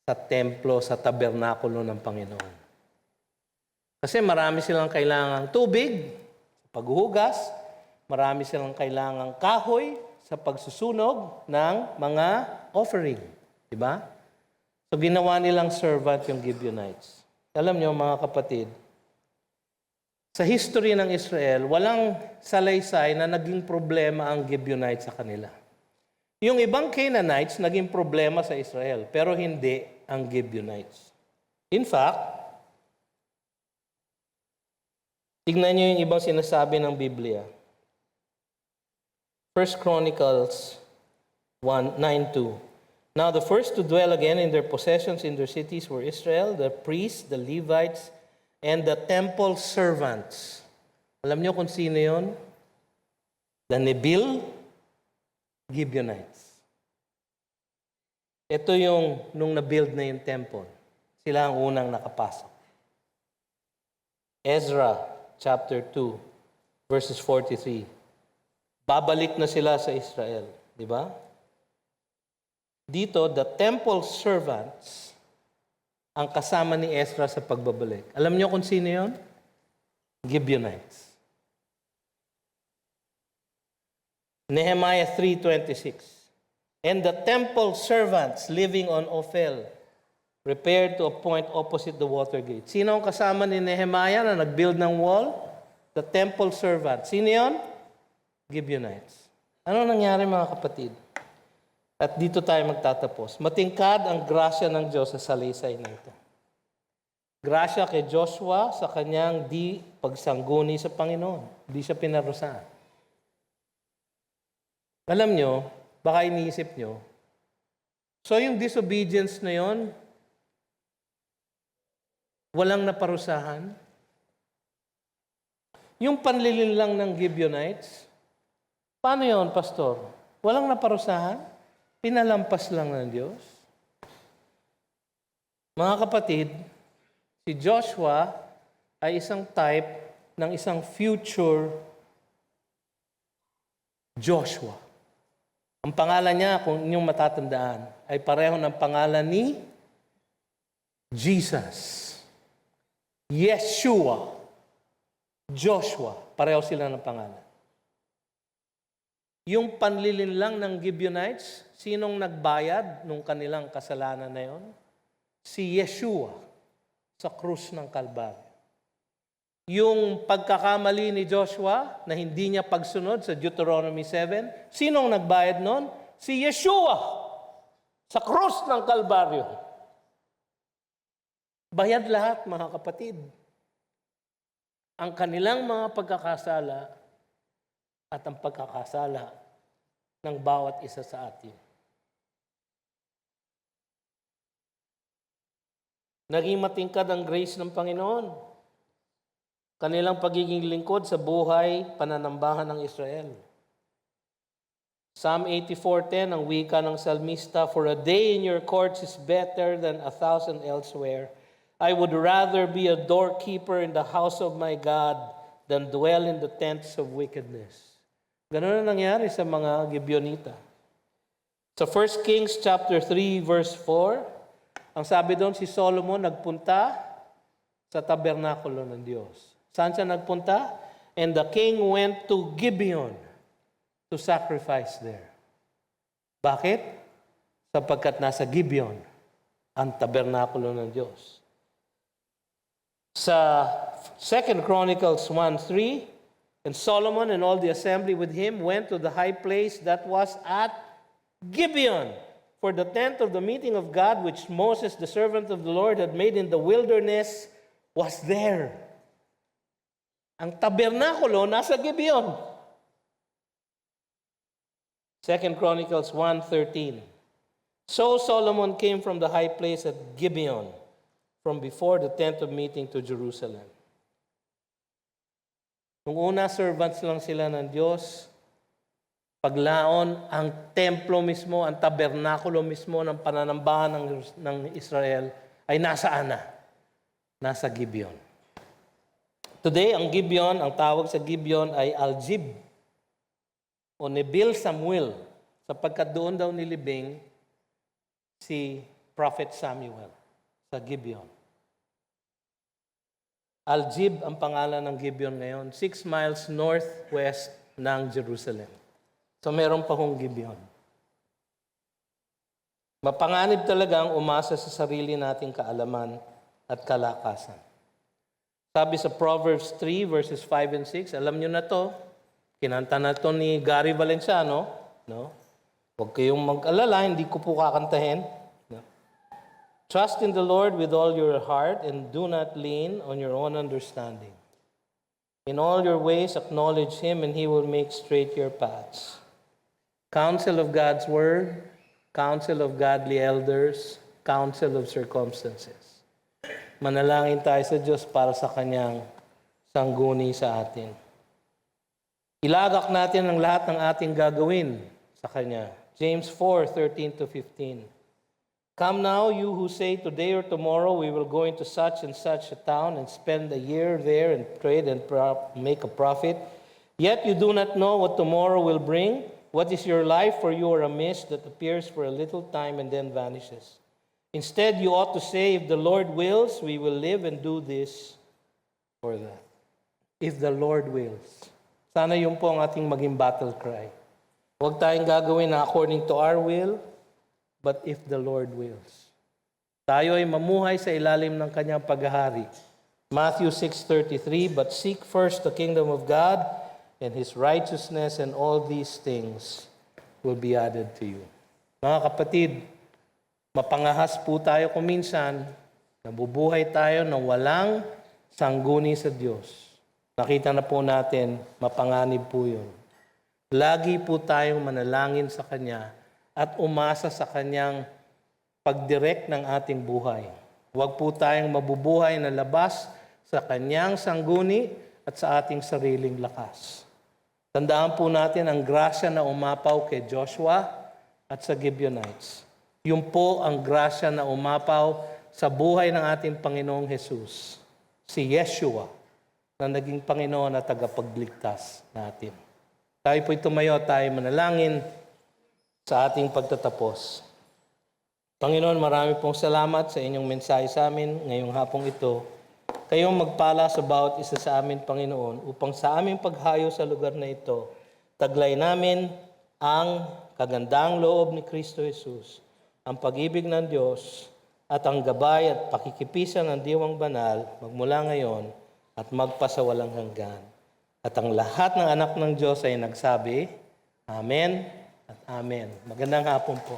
sa templo, sa tabernakulo ng Panginoon. Kasi marami silang kailangang tubig sa paghuhugas, marami silang kailangang kahoy sa pagsusunog ng mga offering. Diba? So ginawa nilang servant yung Gibeonites. Alam niyo mga kapatid, sa history ng Israel, walang salaysay na naging problema ang Gibeonites sa kanila. Yung ibang Canaanites naging problema sa Israel, pero hindi ang Gibeonites. In fact, tignan niyo yung ibang sinasabi ng Biblia. 1 Chronicles 9:2. "Now the first to dwell again in their possessions in their cities were Israel, the priests, the Levites, and the temple servants." Alam niyo kung sino yun? The Nebil Gibeonites. Ito yung nung na-build na yung temple. Sila ang unang nakapasok. Ezra chapter 2, verses 43. Babalik na sila sa Israel. Di ba? Dito, the temple servants ang kasama ni Ezra sa pagbabalik. Alam niyo kung sino yun? Gibeonites. Nehemiah 3:26. "And the temple servants living on Ophel repaired to a point opposite the water gate." Sino ang kasama ni Nehemiah na nag-build ng wall? The temple servants. Sino yun? Gibeonites. Ano nangyari mga kapatid? At dito tayo magtatapos. Matingkad ang grasya ng Diyos sa salaysay na ito. Grasya kay Joshua sa kanyang di pagsangguni sa Panginoon. Di siya pinarusahan. Alam nyo, baka iniisip nyo, so yung disobedience na yon, walang naparusahan? Yung panlilinlang ng Gibeonites, paano yon, Pastor? Walang naparusahan? Pinalampas lang ng Diyos? Mga kapatid, si Joshua ay isang type ng isang future Joshua. Ang pangalan niya, kung inyong matatandaan, ay pareho ng pangalan ni Jesus. Yeshua. Joshua. Pareho sila ng pangalan. Yung panlilinlang ng Gibeonites, sinong nagbayad nung kanilang kasalanan na yon? Si Yeshua sa krus ng Kalbaryo. Yung pagkakamali ni Joshua na hindi niya pagsunod sa Deuteronomy 7, sinong nagbayad nun? Si Yeshua sa krus ng Kalbaryo. Bayad lahat, mga kapatid. Ang kanilang mga pagkakasala at ang pagkakasala ng bawat isa sa atin. Naging matingkad ang grace ng Panginoon. Kanilang pagiging lingkod sa buhay, pananambahan ng Israel. Psalm 84:10, ang wika ng salmista, "For a day in your courts is better than 1,000 elsewhere. I would rather be a doorkeeper in the house of my God than dwell in the tents of wickedness." Ganun ang nangyari sa mga Gibeonita. Sa 1 Kings chapter 3, verse 4, ang sabi doon, si Solomon nagpunta sa tabernakulo ng Diyos. Saan siya nagpunta? "And the king went to Gibeon to sacrifice there." Bakit? Sapagkat nasa Gibeon ang tabernakulo ng Diyos. Sa 2 Chronicles 1:3, and Solomon and all the assembly with him went to the high place that was at Gibeon, for the tent of the meeting of God, which Moses, the servant of the Lord, had made in the wilderness, was there. Ang tabernakulo nasa Gibeon. 2 Chronicles 1:13. So Solomon came from the high place at Gibeon, from before the tent of meeting to Jerusalem. Nung una, servants lang sila ng Diyos. Paglaon, ang templo mismo, ang tabernakulo mismo ng pananambahan ng Israel ay nasaan na? Nasa Gibeon. Today, ang Gibeon, ang tawag sa Gibeon ay Aljib o Nebil Samuel, sapagkat doon daw nilibing si Prophet Samuel sa Gibeon. Aljib ang pangalan ng Gibeon ngayon, 6 miles northwest ng Jerusalem. So meron pa hong Gibeon. Mapanganib talagang umasa sa sarili nating kaalaman at kalakasan. Sabi sa Proverbs 3 verses 5 and 6, alam nyo na to, kinanta na to ni Gary Valenciano, no? Huwag kayong mag-alala, hindi ko po kakantahin. No? Trust in the Lord with all your heart and do not lean on your own understanding. In all your ways acknowledge Him and He will make straight your paths. Counsel of God's Word, counsel of godly elders, counsel of circumstances. Manalangin tayo sa Diyos para sa Kanyang sangguni sa atin. Ilagak natin ang lahat ng ating gagawin sa Kanya. James 4:13-15. Come now, you who say today or tomorrow we will go into such and such a town and spend a year there and trade and make a profit. Yet you do not know what tomorrow will bring. What is your life? For you are a mist that appears for a little time and then vanishes. Instead, you ought to say, if the Lord wills, we will live and do this or that. If the Lord wills. Sana yun po ang ating maging battle cry. Huwag tayong gagawin na according to our will, but if the Lord wills. Tayo ay mamuhay sa ilalim ng Kanyang paghahari. Matthew 6:33, but seek first the kingdom of God and His righteousness, and all these things will be added to you. Mga kapatid, mapangahas po tayo kung minsan, nabubuhay tayo na walang sangguni sa Diyos. Nakita na po natin, mapanganib po yun. Lagi po tayong manalangin sa Kanya at umasa sa Kanyang pagdirect ng ating buhay. Huwag po tayong mabubuhay na labas sa Kanyang sangguni at sa ating sariling lakas. Tandaan po natin ang grasya na umapaw kay Joshua at sa Gibeonites. Yun po ang grasya na umapaw sa buhay ng ating Panginoong Jesus, si Yeshua, na naging Panginoon at tagapagligtas natin. Tayo po'y tumayo, tayo manalangin sa ating pagtatapos. Panginoon, marami pong salamat sa inyong mensahe sa amin ngayong hapong ito. Kayong magpala sa bawat isa sa amin, Panginoon, upang sa aming paghayo sa lugar na ito, taglay namin ang kagandang loob ni Kristo Jesus, ang pag-ibig ng Diyos, at ang gabay at pakikipisan ng Diwang Banal magmula ngayon at magpasawalang hanggan. At ang lahat ng anak ng Diyos ay nagsabi, Amen at Amen. Magandang hapon po.